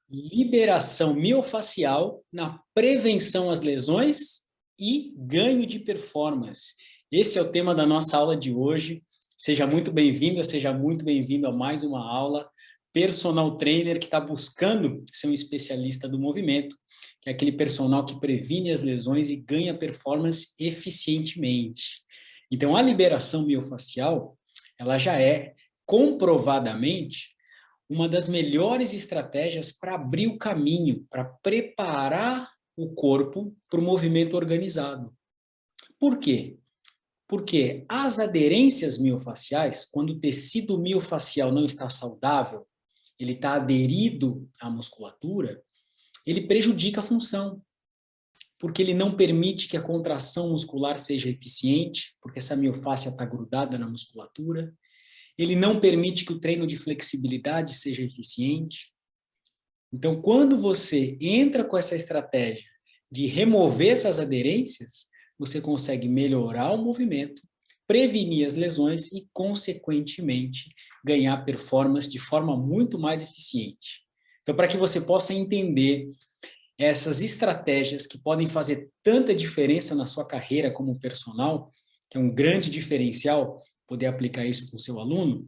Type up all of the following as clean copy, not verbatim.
Liberação miofacial na prevenção às lesões e ganho de performance. Esse é o tema da nossa aula de hoje. Seja muito bem-vinda, seja muito bem-vindo a mais uma aula. Personal trainer que está buscando ser um especialista do movimento, que é aquele personal que previne as lesões e ganha performance eficientemente. Então, a liberação miofacial, ela já é comprovadamente uma das melhores estratégias para abrir o caminho, para preparar o corpo para o movimento organizado. Por quê? Porque as aderências miofaciais, quando o tecido miofacial não está saudável, ele está aderido à musculatura, ele prejudica a função, porque ele não permite que a contração muscular seja eficiente, porque essa miofáscia está grudada na musculatura. Ele não permite que o treino de flexibilidade seja eficiente. Então, quando você entra com essa estratégia de remover essas aderências, você consegue melhorar o movimento, prevenir as lesões e, consequentemente, ganhar performance de forma muito mais eficiente. Então, para que você possa entender essas estratégias que podem fazer tanta diferença na sua carreira como personal, que é um grande diferencial, poder aplicar isso com o seu aluno,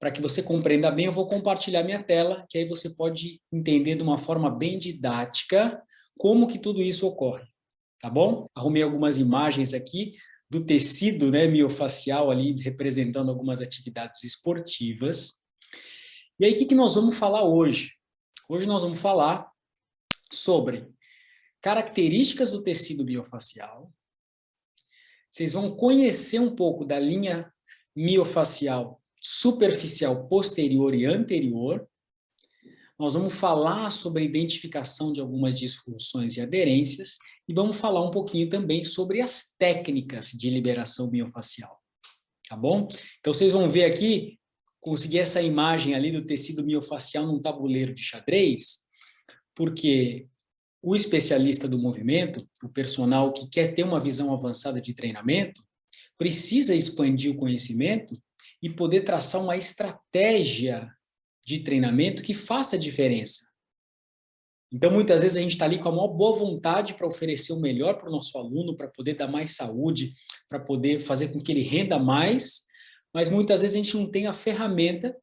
para que você compreenda bem, eu vou compartilhar minha tela, que aí você pode entender de uma forma bem didática como que tudo isso ocorre, tá bom? Arrumei algumas imagens aqui do tecido, né, miofacial ali, representando algumas atividades esportivas. E aí, o que nós vamos falar hoje? Hoje nós vamos falar sobre características do tecido miofacial. Vocês vão conhecer um pouco da linha miofacial superficial posterior e anterior. Nós vamos falar sobre a identificação de algumas disfunções e aderências e vamos falar um pouquinho também sobre as técnicas de liberação miofacial, tá bom? Então, vocês vão ver aqui, consegui essa imagem ali do tecido miofacial num tabuleiro de xadrez, porque o especialista do movimento, o personal que quer ter uma visão avançada de treinamento, precisa expandir o conhecimento e poder traçar uma estratégia de treinamento que faça diferença. Então, muitas vezes a gente está ali com a maior boa vontade para oferecer o melhor para o nosso aluno, para poder dar mais saúde, para poder fazer com que ele renda mais, mas muitas vezes a gente não tem a ferramenta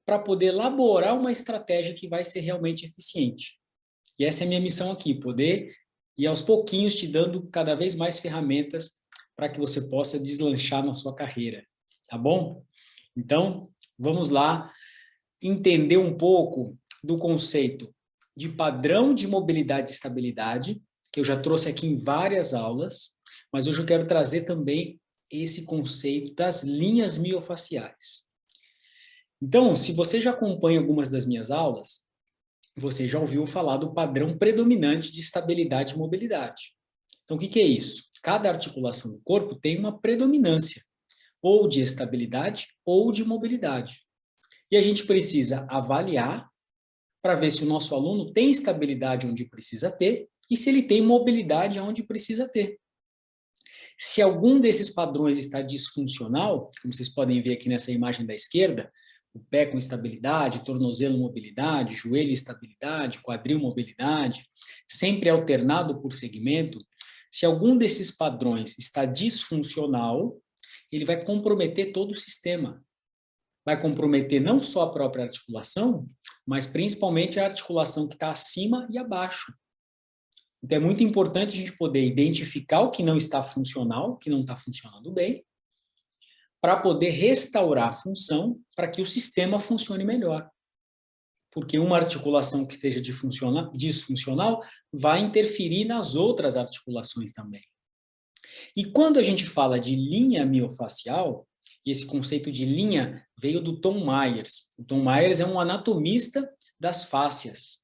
para poder elaborar uma estratégia que vai ser realmente eficiente. E essa é a minha missão aqui, poder ir aos pouquinhos te dando cada vez mais ferramentas para que você possa deslanchar na sua carreira, tá bom? Então, vamos lá entender um pouco do conceito de padrão de mobilidade e estabilidade, que eu já trouxe aqui em várias aulas, mas hoje eu quero trazer também esse conceito das linhas miofaciais. Então, se você já acompanha algumas das minhas aulas, você já ouviu falar do padrão predominante de estabilidade e mobilidade. Então, o que é isso? Cada articulação do corpo tem uma predominância, ou de estabilidade ou de mobilidade. E a gente precisa avaliar para ver se o nosso aluno tem estabilidade onde precisa ter e se ele tem mobilidade onde precisa ter. Se algum desses padrões está disfuncional, como vocês podem ver aqui nessa imagem da esquerda, o pé com estabilidade, tornozelo mobilidade, joelho estabilidade, quadril mobilidade, sempre alternado por segmento, se algum desses padrões está disfuncional, ele vai comprometer todo o sistema. Vai comprometer não só a própria articulação, mas principalmente a articulação que está acima e abaixo. Então, é muito importante a gente poder identificar o que não está funcional, o que não está funcionando bem, para poder restaurar a função para que o sistema funcione melhor. Porque uma articulação que esteja disfuncional vai interferir nas outras articulações também. E quando a gente fala de linha miofacial, e esse conceito de linha veio do Tom Myers. O Tom Myers é um anatomista das fáscias.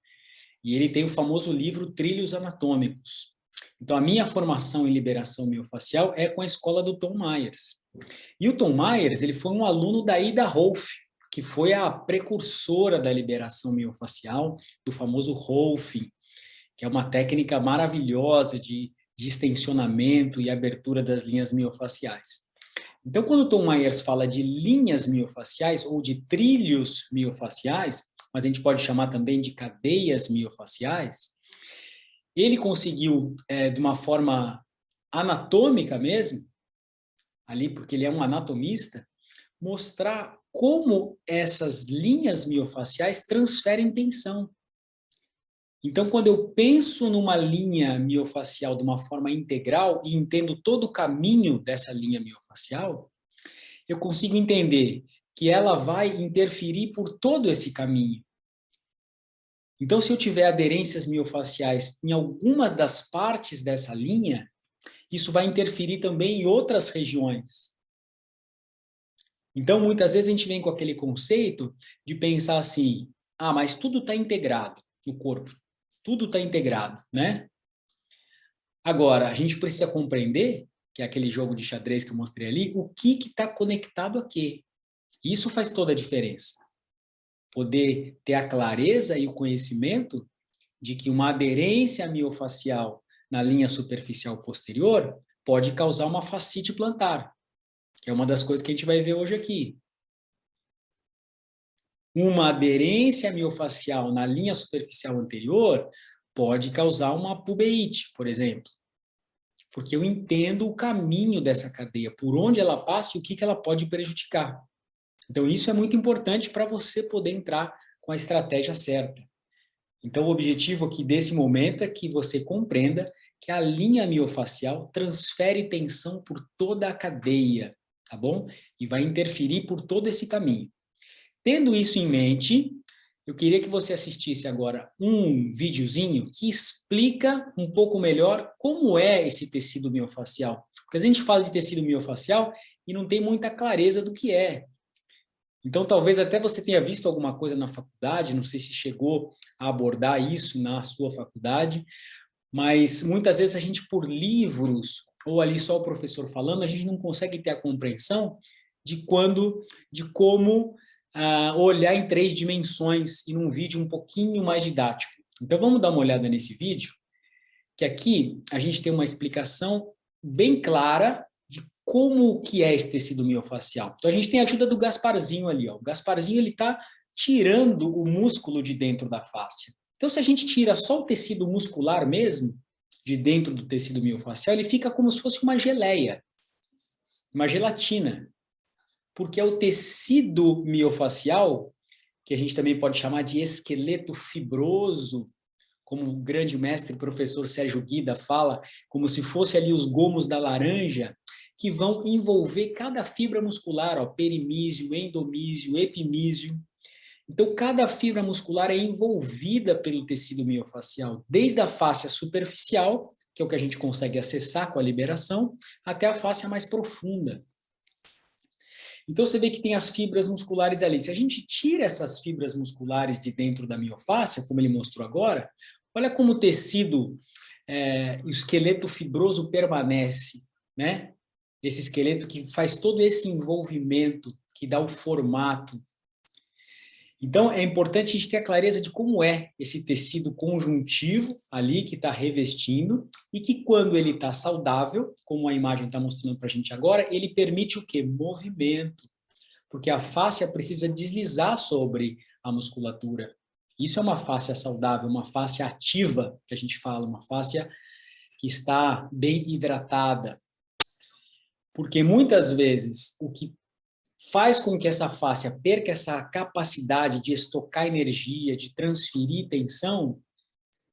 E ele tem o famoso livro Trilhos Anatômicos. Então, a minha formação em liberação miofacial é com a escola do Tom Myers. E o Tom Myers, ele foi um aluno da Ida Rolf, que foi a precursora da liberação miofacial, do famoso Rolfing, que é uma técnica maravilhosa de extensionamento e abertura das linhas miofaciais. Então, quando o Tom Myers fala de linhas miofaciais ou de trilhos miofaciais, mas a gente pode chamar também de cadeias miofaciais, ele conseguiu, de uma forma anatômica mesmo, ali porque ele é um anatomista, mostrar como essas linhas miofaciais transferem tensão. Então, quando eu penso numa linha miofacial de uma forma integral e entendo todo o caminho dessa linha miofacial, eu consigo entender que ela vai interferir por todo esse caminho. Então, se eu tiver aderências miofaciais em algumas das partes dessa linha, isso vai interferir também em outras regiões. Então, muitas vezes a gente vem com aquele conceito de pensar assim, mas tudo está integrado no corpo. Tudo está integrado, né? Agora, a gente precisa compreender, que é aquele jogo de xadrez que eu mostrei ali, o que está conectado a quê. Isso faz toda a diferença. Poder ter a clareza e o conhecimento de que uma aderência miofacial na linha superficial posterior pode causar uma fascite plantar, que é uma das coisas que a gente vai ver hoje aqui. Uma aderência miofacial na linha superficial anterior pode causar uma pubeite, por exemplo, porque eu entendo o caminho dessa cadeia, por onde ela passa e o que ela pode prejudicar. Então, isso é muito importante para você poder entrar com a estratégia certa. Então, o objetivo aqui desse momento é que você compreenda que a linha miofacial transfere tensão por toda a cadeia, tá bom? E vai interferir por todo esse caminho. Tendo isso em mente, eu queria que você assistisse agora um videozinho que explica um pouco melhor como é esse tecido miofacial. Porque a gente fala de tecido miofacial e não tem muita clareza do que é. Então, talvez até você tenha visto alguma coisa na faculdade, não sei se chegou a abordar isso na sua faculdade, mas muitas vezes a gente, por livros, ou ali só o professor falando, a gente não consegue ter a compreensão de como olhar em 3 dimensões e num vídeo um pouquinho mais didático. Então, vamos dar uma olhada nesse vídeo, que aqui a gente tem uma explicação bem clara de como que é esse tecido miofacial. Então, a gente tem a ajuda do Gasparzinho ali. Ó. O Gasparzinho está tirando o músculo de dentro da fáscia. Então, se a gente tira só o tecido muscular mesmo, de dentro do tecido miofacial, ele fica como se fosse uma geleia, uma gelatina. Porque é o tecido miofacial, que a gente também pode chamar de esqueleto fibroso, como o grande mestre professor Sérgio Guida fala, como se fosse ali os gomos da laranja, que vão envolver cada fibra muscular, ó, perimísio, endomísio, epimísio. Então, cada fibra muscular é envolvida pelo tecido miofacial, desde a fáscia superficial, que é o que a gente consegue acessar com a liberação, até a fáscia mais profunda. Então, você vê que tem as fibras musculares ali. Se a gente tira essas fibras musculares de dentro da miofáscia, como ele mostrou agora, olha como o tecido, o esqueleto fibroso permanece, né? Esse esqueleto que faz todo esse envolvimento, que dá o formato. Então, é importante a gente ter a clareza de como é esse tecido conjuntivo ali que está revestindo e que quando ele está saudável, como a imagem está mostrando para a gente agora, ele permite o quê? Movimento. Porque a fáscia precisa deslizar sobre a musculatura. Isso é uma fáscia saudável, uma fáscia ativa, que a gente fala, uma fáscia que está bem hidratada. Porque muitas vezes o que faz com que essa fáscia perca essa capacidade de estocar energia, de transferir tensão,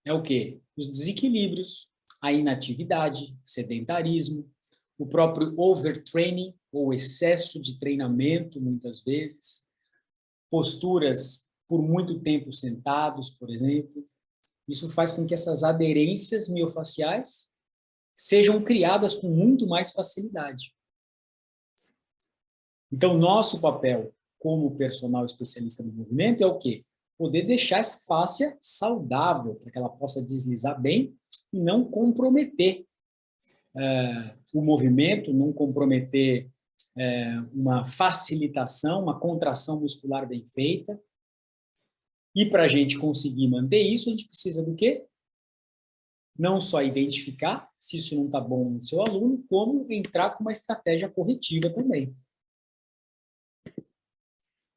é o quê? Os desequilíbrios, a inatividade, sedentarismo, o próprio overtraining, ou excesso de treinamento, muitas vezes, posturas por muito tempo sentados, por exemplo. Isso faz com que essas aderências miofaciais sejam criadas com muito mais facilidade. Então, nosso papel como personal especialista no movimento é o quê? Poder deixar essa fáscia saudável, para que ela possa deslizar bem e não comprometer o movimento, não comprometer uma facilitação, uma contração muscular bem feita. E para a gente conseguir manter isso, a gente precisa do quê? Não só identificar se isso não está bom no seu aluno, como entrar com uma estratégia corretiva também.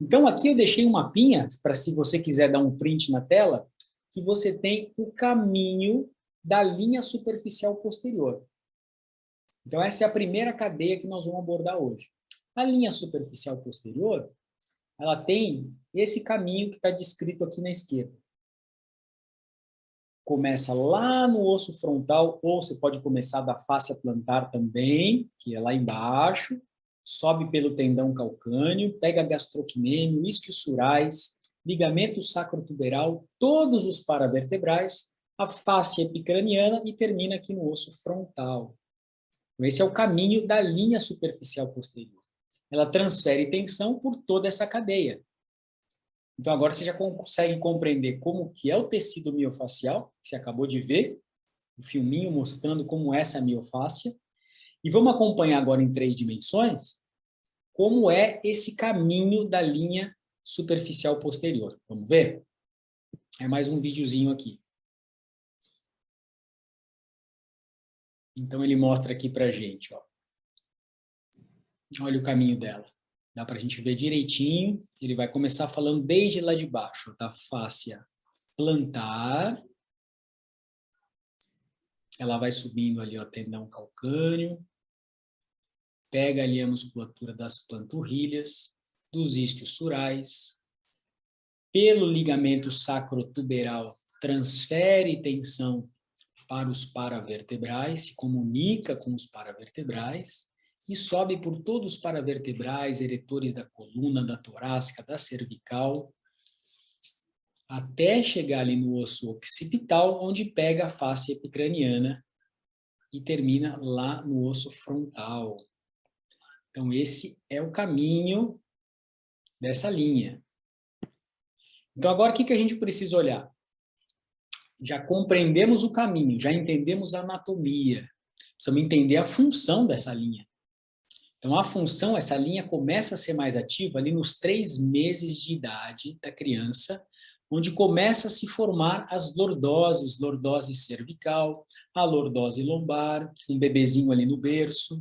Então, aqui eu deixei um mapinha, para se você quiser dar um print na tela, que você tem o caminho da linha superficial posterior. Então, essa é a primeira cadeia que nós vamos abordar hoje. A linha superficial posterior, ela tem esse caminho que está descrito aqui na esquerda. Começa lá no osso frontal, ou você pode começar da fáscia plantar também, que é lá embaixo, sobe pelo tendão calcâneo, pega gastrocnêmio, isquiosurais, ligamento sacrotuberal, todos os paravertebrais, a fáscia epicraniana e termina aqui no osso frontal. Então, esse é o caminho da linha superficial posterior. Ela transfere tensão por toda essa cadeia. Então, agora você já consegue compreender como que é o tecido miofacial, que você acabou de ver, o filminho mostrando como é essa miofáscia. E vamos acompanhar agora em 3 dimensões como é esse caminho da linha superficial posterior. Vamos ver? É mais um videozinho aqui. Então, ele mostra aqui pra gente, ó. Olha o caminho dela. Dá para a gente ver direitinho. Ele vai começar falando desde lá de baixo, da fáscia plantar. Ela vai subindo ali, ó, tendão calcâneo. Pega ali a musculatura das panturrilhas, dos isquiosurais. Pelo ligamento sacrotuberal, transfere tensão para os paravertebrais, se comunica com os paravertebrais. E sobe por todos os paravertebrais, eretores da coluna, da torácica, da cervical, até chegar ali no osso occipital, onde pega a face epicraniana e termina lá no osso frontal. Então, esse é o caminho dessa linha. Então, agora o que a gente precisa olhar? Já compreendemos o caminho, já entendemos a anatomia. Precisamos entender a função dessa linha. Então, a função, essa linha começa a ser mais ativa ali nos 3 meses de idade da criança, onde começa a se formar as lordoses, lordose cervical, a lordose lombar, um bebezinho ali no berço,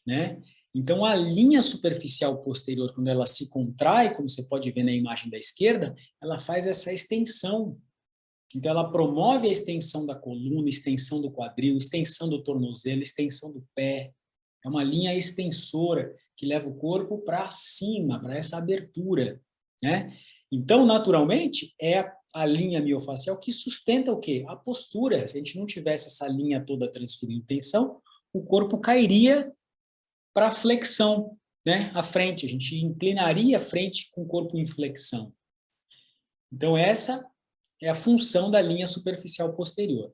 né? Então, a linha superficial posterior, quando ela se contrai, como você pode ver na imagem da esquerda, ela faz essa extensão. Então, ela promove a extensão da coluna, extensão do quadril, extensão do tornozelo, extensão do pé. É uma linha extensora que leva o corpo para cima, para essa abertura, né? Então, naturalmente, é a linha miofacial que sustenta o quê? A postura. Se a gente não tivesse essa linha toda transferindo tensão, o corpo cairia para a flexão, né? À frente, a gente inclinaria a frente com o corpo em flexão. Então, essa é a função da linha superficial posterior.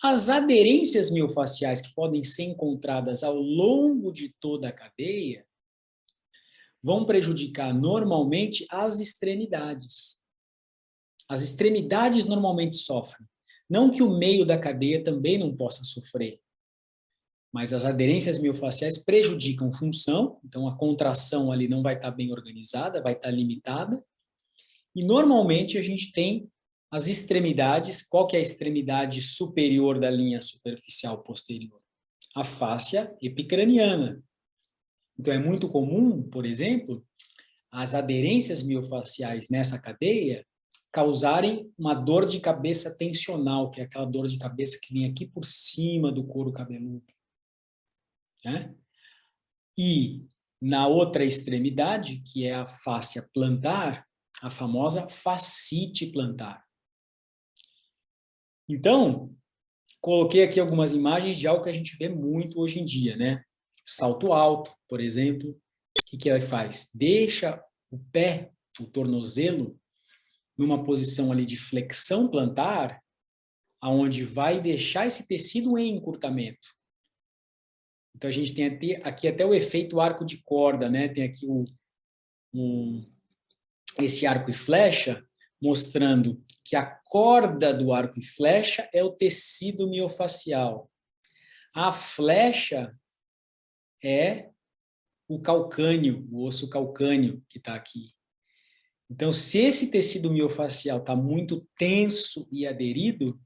As aderências miofaciais que podem ser encontradas ao longo de toda a cadeia vão prejudicar normalmente as extremidades. As extremidades normalmente sofrem. Não que o meio da cadeia também não possa sofrer, mas as aderências miofaciais prejudicam função, então a contração ali não vai estar bem organizada, vai estar limitada, e normalmente a gente tem as extremidades. Qual que é a extremidade superior da linha superficial posterior? A fáscia epicraniana. Então, é muito comum, por exemplo, as aderências miofaciais nessa cadeia causarem uma dor de cabeça tensional, que é aquela dor de cabeça que vem aqui por cima do couro cabeludo, né? E na outra extremidade, que é a fáscia plantar, a famosa fascite plantar. Então, coloquei aqui algumas imagens de algo que a gente vê muito hoje em dia, né? Salto alto, por exemplo. O que ele faz? Deixa o pé, o tornozelo, numa posição ali de flexão plantar, aonde vai deixar esse tecido em encurtamento. Então, a gente tem aqui até o efeito arco de corda, né? Tem aqui esse arco e flecha, mostrando que a corda do arco e flecha é o tecido miofacial. A flecha é o calcâneo, o osso calcâneo que está aqui. Então, se esse tecido miofacial está muito tenso e aderido,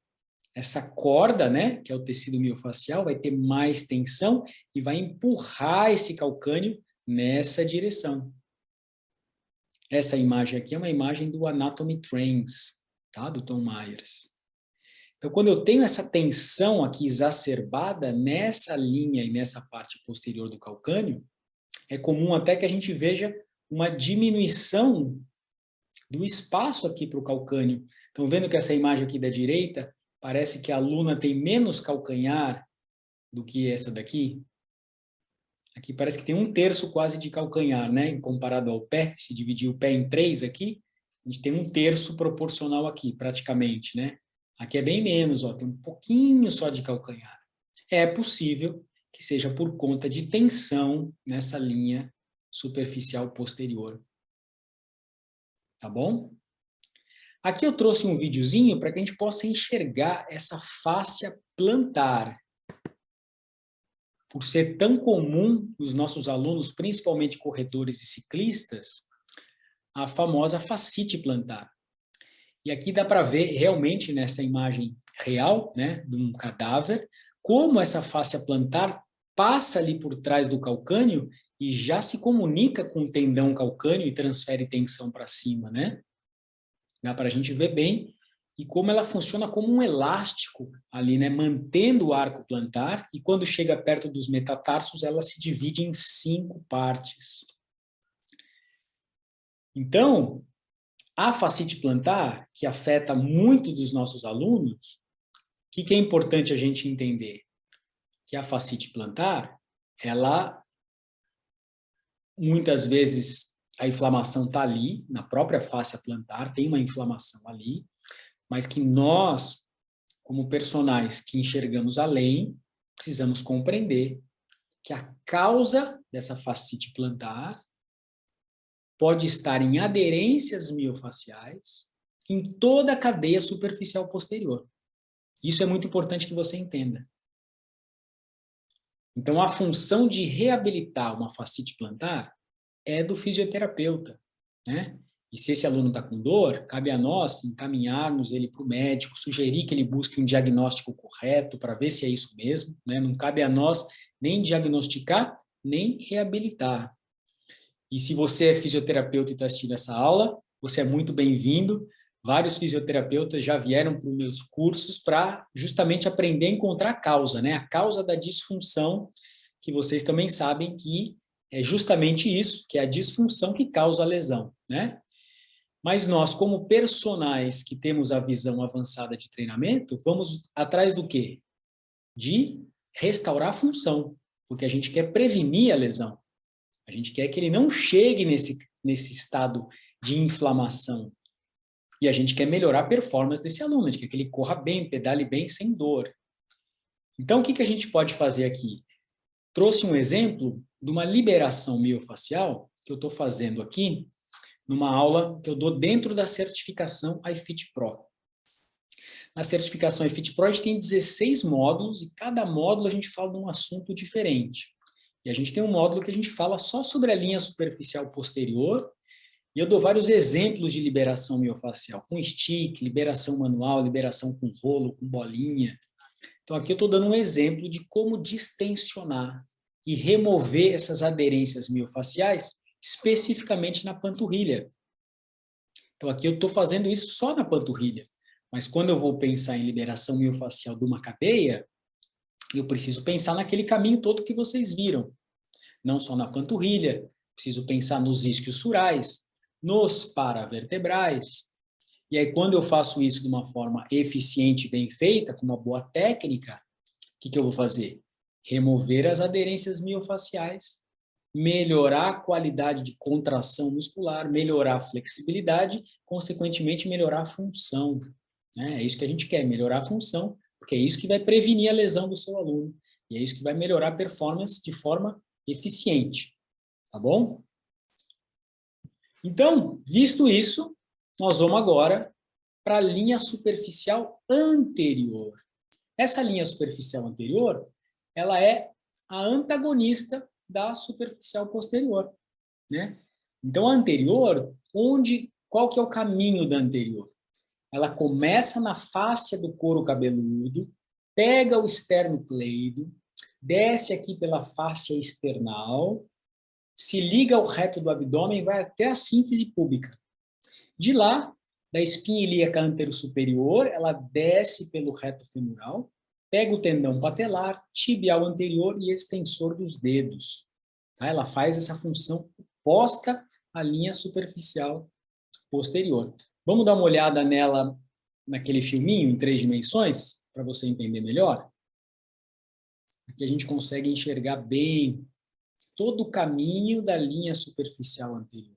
essa corda, né, que é o tecido miofacial, vai ter mais tensão e vai empurrar esse calcâneo nessa direção. Essa imagem aqui é uma imagem do Anatomy Trends, tá? Do Tom Myers. Então, quando eu tenho essa tensão aqui exacerbada nessa linha e nessa parte posterior do calcânio, é comum até que a gente veja uma diminuição do espaço aqui para o calcânio. Estão vendo que essa imagem aqui da direita, parece que a aluna tem menos calcanhar do que essa daqui? Aqui parece que tem 1/3 quase de calcanhar, né? Comparado ao pé, se dividir o pé em 3 aqui, a gente tem 1/3 proporcional aqui, praticamente, né? Aqui é bem menos, ó, tem um pouquinho só de calcanhar. É possível que seja por conta de tensão nessa linha superficial posterior. Tá bom? Aqui eu trouxe um videozinho para que a gente possa enxergar essa fáscia plantar. Por ser tão comum nos nossos alunos, principalmente corredores e ciclistas, a famosa fascite plantar. E aqui dá para ver realmente nessa imagem real, né, de um cadáver, como essa fáscia plantar passa ali por trás do calcânio e já se comunica com o tendão calcâneo e transfere tensão para cima, né? Dá para a gente ver bem e como ela funciona como um elástico ali, né, mantendo o arco plantar, e quando chega perto dos metatarsos, ela se divide em 5 partes. Então, a fascite plantar, que afeta muito dos nossos alunos, o que é importante a gente entender? Que a fascite plantar, ela, muitas vezes, a inflamação está ali, na própria fáscia plantar, tem uma inflamação ali, mas que nós, como personagens que enxergamos além, precisamos compreender que a causa dessa fascite plantar pode estar em aderências miofaciais em toda a cadeia superficial posterior. Isso é muito importante que você entenda. Então, a função de reabilitar uma fascite plantar é do fisioterapeuta, né? E se esse aluno está com dor, cabe a nós encaminharmos ele para o médico, sugerir que ele busque um diagnóstico correto para ver se é isso mesmo, né? Não cabe a nós nem diagnosticar, nem reabilitar. E se você é fisioterapeuta e está assistindo essa aula, você é muito bem-vindo. Vários fisioterapeutas já vieram para os meus cursos para justamente aprender a encontrar a causa, né? A causa da disfunção, que vocês também sabem que é justamente isso, que é a disfunção que causa a lesão, né? Mas nós, como personagens que temos a visão avançada de treinamento, vamos atrás do quê? De restaurar a função, porque a gente quer prevenir a lesão. A gente quer que ele não chegue nesse estado de inflamação. E a gente quer melhorar a performance desse aluno, a gente quer que ele corra bem, pedale bem, sem dor. Então, o que a gente pode fazer aqui? Trouxe um exemplo de uma liberação miofacial que eu estou fazendo aqui, numa aula que eu dou dentro da certificação iFit Pro. Na certificação iFit Pro, a gente tem 16 módulos, e cada módulo a gente fala de um assunto diferente. E a gente tem um módulo que a gente fala só sobre a linha superficial posterior, e eu dou vários exemplos de liberação miofacial, com stick, liberação manual, liberação com rolo, com bolinha. Então aqui eu estou dando um exemplo de como distensionar e remover essas aderências miofaciais, especificamente na panturrilha. Então aqui eu estou fazendo isso só na panturrilha, mas quando eu vou pensar em liberação miofacial de uma cadeia, eu preciso pensar naquele caminho todo que vocês viram. Não só na panturrilha, preciso pensar nos isquiosurais, nos paravertebrais. E aí, quando eu faço isso de uma forma eficiente e bem feita, com uma boa técnica, o que eu vou fazer? Remover as aderências miofaciais, melhorar a qualidade de contração muscular, melhorar a flexibilidade, consequentemente, melhorar a função. É isso que a gente quer, melhorar a função, porque é isso que vai prevenir a lesão do seu aluno. E é isso que vai melhorar a performance de forma eficiente. Tá bom? Então, visto isso, nós vamos agora para a linha superficial anterior. Essa linha superficial anterior, ela é a antagonista da superficial posterior, né? Então, a anterior, qual que é o caminho da anterior? Ela começa na fáscia do couro cabeludo, pega o esternocleido, desce aqui pela fáscia external, se liga ao reto do abdômen e vai até a sínfise púbica. De lá, da espinha ilíaca anterosuperior, ela desce pelo reto femoral, pega o tendão patelar, tibial anterior e extensor dos dedos. Tá? Ela faz essa função oposta à linha superficial posterior. Vamos dar uma olhada nela naquele filminho em 3 dimensões, para você entender melhor? Aqui a gente consegue enxergar bem todo o caminho da linha superficial anterior.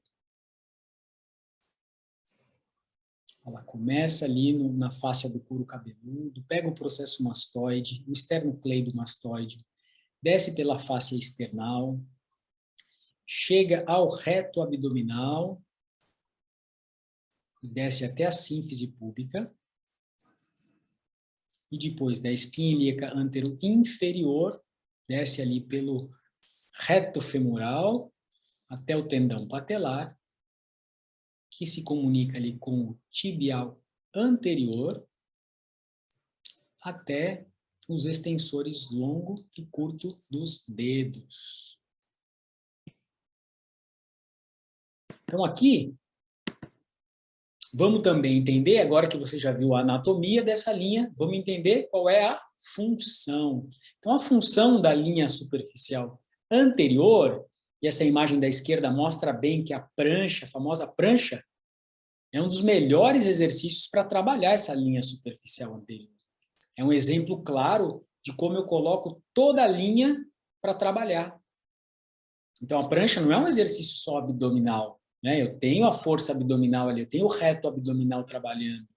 Ela começa ali na fáscia do couro cabeludo, pega o processo mastoide, o esternocleidomastoide, desce pela fáscia external, chega ao reto abdominal, desce até a sínfise púbica, e depois da espinha ilíaca antero-inferior, desce ali pelo reto femoral até o tendão patelar, que se comunica ali com o tibial anterior, até os extensores longo e curto dos dedos. Então aqui, vamos também entender, agora que você já viu a anatomia dessa linha, vamos entender qual é a função. Então a função da linha superficial anterior, e essa imagem da esquerda mostra bem que a prancha, a famosa prancha, é um dos melhores exercícios para trabalhar essa linha superficial anterior. É um exemplo claro de como eu coloco toda a linha para trabalhar. Então, a prancha não é um exercício só abdominal, né? Eu tenho a força abdominal ali, eu tenho o reto abdominal trabalhando.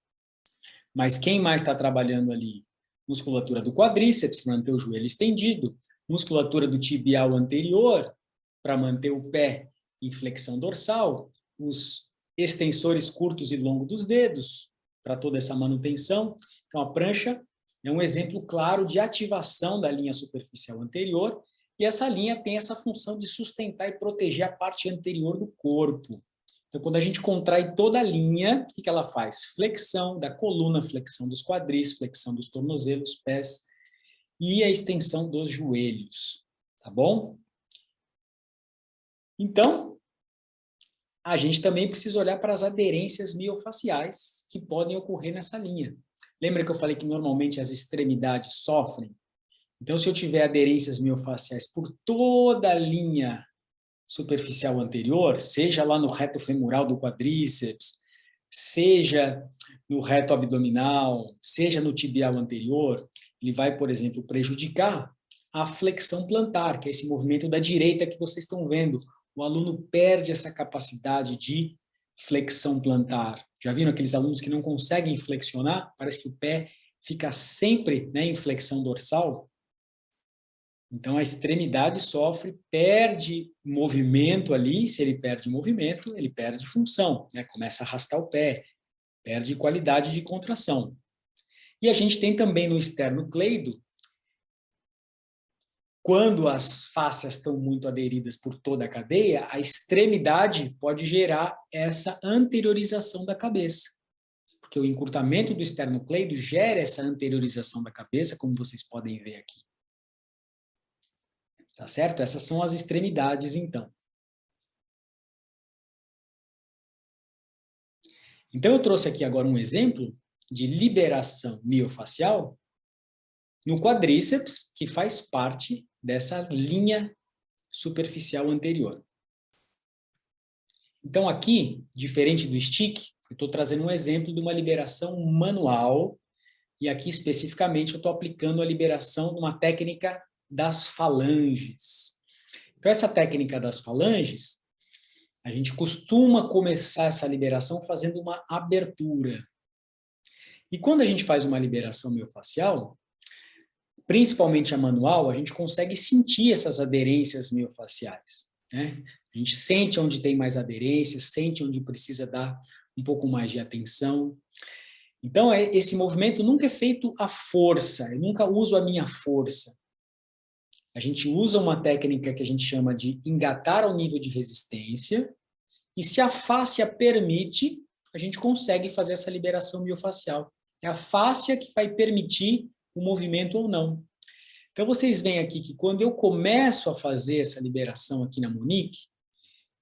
Mas quem mais está trabalhando ali? Musculatura do quadríceps, para manter o joelho estendido. Musculatura do tibial anterior, para manter o pé em flexão dorsal. Os extensores curtos e longos dos dedos, para toda essa manutenção. Então, a prancha é um exemplo claro de ativação da linha superficial anterior, e essa linha tem essa função de sustentar e proteger a parte anterior do corpo. Então, quando a gente contrai toda a linha, o que ela faz? Flexão da coluna, flexão dos quadris, flexão dos tornozelos, pés e a extensão dos joelhos. Tá bom? Então, a gente também precisa olhar para as aderências miofaciais que podem ocorrer nessa linha. Lembra que eu falei que normalmente as extremidades sofrem? Então, se eu tiver aderências miofaciais por toda a linha superficial anterior, seja lá no reto femoral do quadríceps, seja no reto abdominal, seja no tibial anterior, ele vai, por exemplo, prejudicar a flexão plantar, que é esse movimento da direita que vocês estão vendo. O aluno perde essa capacidade de flexão plantar. Já viram aqueles alunos que não conseguem flexionar? Parece que o pé fica sempre, né, em flexão dorsal. Então, a extremidade sofre, perde movimento ali. Se ele perde movimento, ele perde função, né? Começa a arrastar o pé, perde qualidade de contração. E a gente tem também no esternocleido, quando as fáscias estão muito aderidas por toda a cadeia, a extremidade pode gerar essa anteriorização da cabeça. Porque o encurtamento do esternocleido gera essa anteriorização da cabeça, como vocês podem ver aqui. Tá certo? Essas são as extremidades, então. Então, eu trouxe aqui agora um exemplo de liberação miofacial no quadríceps, que faz parte dessa linha superficial anterior. Então, aqui, diferente do stick, eu estou trazendo um exemplo de uma liberação manual, e aqui, especificamente, eu estou aplicando a liberação de uma técnica das falanges. Então, essa técnica das falanges, a gente costuma começar essa liberação fazendo uma abertura. E quando a gente faz uma liberação miofacial, principalmente a manual, a gente consegue sentir essas aderências miofaciais, né? A gente sente onde tem mais aderência, sente onde precisa dar um pouco mais de atenção. Então, esse movimento nunca é feito à força, eu nunca uso a minha força. A gente usa uma técnica que a gente chama de engatar ao nível de resistência, e se a fáscia permite, a gente consegue fazer essa liberação miofacial. É a fáscia que vai permitir o movimento ou não. Então, vocês veem aqui que quando eu começo a fazer essa liberação aqui na Monique,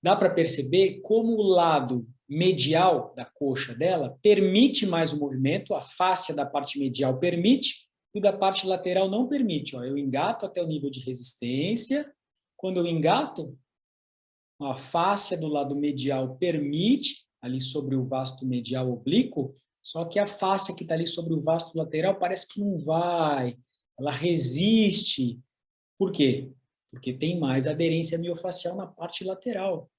dá para perceber como o lado medial da coxa dela permite mais o movimento, a fáscia da parte medial permite, e da parte lateral não permite. Ó, eu engato até o nível de resistência, quando eu engato, a fáscia do lado medial permite, ali sobre o vasto medial oblíquo, só que a fáscia que está ali sobre o vasto lateral parece que não vai, ela resiste. Por quê? Porque tem mais aderência miofacial na parte lateral.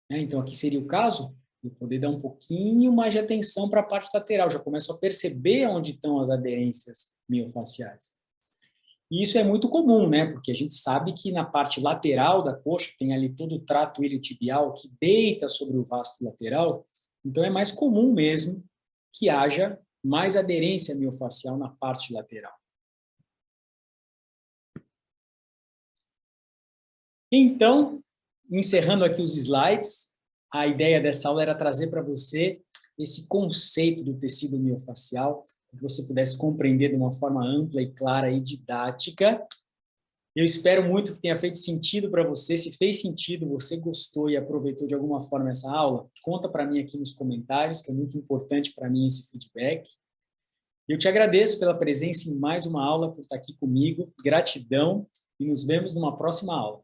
Então, aqui seria o caso de poder dar um pouquinho mais de atenção para a parte lateral. Já começo a perceber onde estão as aderências miofaciais. E isso é muito comum, né? Porque a gente sabe que na parte lateral da coxa tem ali todo o trato iliotibial que deita sobre o vasto lateral. Então, é mais comum mesmo que haja mais aderência miofacial na parte lateral. Então, encerrando aqui os slides, a ideia dessa aula era trazer para você esse conceito do tecido miofacial, que você pudesse compreender de uma forma ampla e clara e didática. Eu espero muito que tenha feito sentido para você. Se fez sentido, você gostou e aproveitou de alguma forma essa aula, conta para mim aqui nos comentários, que é muito importante para mim esse feedback. Eu te agradeço pela presença em mais uma aula, por estar aqui comigo. Gratidão e nos vemos numa próxima aula.